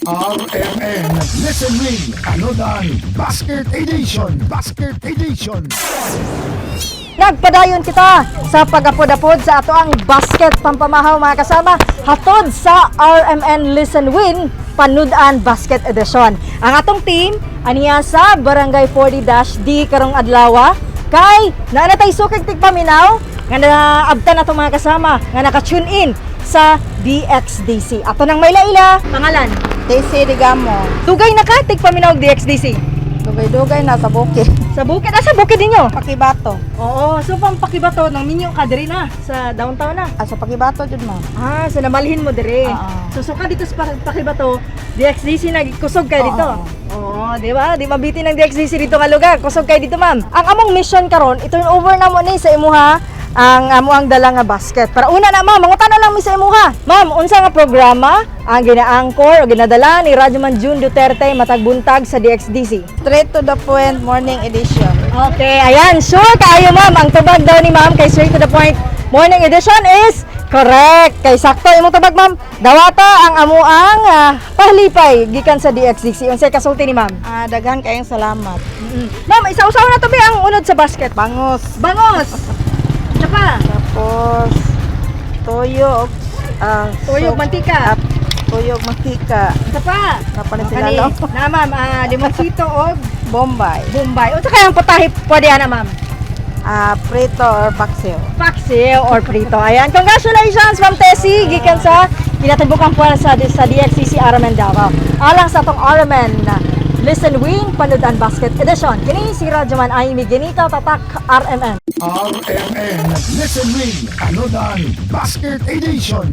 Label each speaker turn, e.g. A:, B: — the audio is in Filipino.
A: RMN Listen Win Anodan Basket Edition
B: Nagpadayon kita sa pagapod-apod sa ato ang basket pampamahaw mga kasama hatod sa RMN Listen Win Panudan Basket Edition. Ang atong team aniya sa Barangay 40-D karong adlaw kay naanatay sukig tigpaminaw nga naabtan nato mga kasama nga naka-tune in sa DXDC. Ato nang may laila, pangalan
C: Daisy Digamo.
B: Dugay na ka tigpaminaw DXDC.
C: Dugay-dugay na sa bukid.
B: Sa bukid, sa bukid ninyo?
C: Pakibato.
B: Oo, so pang pakibato ng minyo ka diri na sa downtown na.
C: Sa Pakibato jud ma'am.
B: So namalhin mo diri.
C: Oo.
B: So ka dito sa pakibato, DXDC nagkusog kayo dito. Oo, di ba? Di mabiti ng DXDC dito nga lugar. Kusog kayo dito, ma'am. Ang among mission karon, i-turn over na mo ni sa imuha ang amo ang dala nga basket. Para una na, ma'am, mangutan na lang mi sa imuha. Ma'am, unsa nga programa ang gina-anchor o ginadala ni Radyoman June Duterte matag buntag sa DXDC?
C: Straight to the point morning edition.
B: Okay, ayan. Sure kayo, ma'am. Ang tubag daw ni ma'am kay straight to the point morning edition is correct. Kay sakto imong tubag, ma'am. Dawata ang amuang pahlipay gikan sa DXDC. Unsay kasulti ni ma'am?
C: Daghan kayong salamat.
B: Ma'am, isa-usaw na to be ang unod sa basket.
C: Bangos.
B: Bangos. Isa pa.
C: Tapos toyo.
B: Tuyog mantika.
C: Tuyog mantika.
B: Isa pa.
C: Kapalit
B: O,
C: sila
B: kani,
C: lo.
B: na ma'am, limoncito o
C: Bombay.
B: Bombay. Unsa kayang putahe pwede ana, ma'am?
C: Prito or paksiw.
B: Paksiw or prito. Ayan, congratulations Ma'am Tessie gikan sa ginatibukang puwan sa DXCC RMN Davao. Alang sa tong RMN Listen Win Panudan Basket Edition. Kini si Radyoman Amy Ginita Tatak RMN.
A: RMN Listen Win Anodan Basket Edition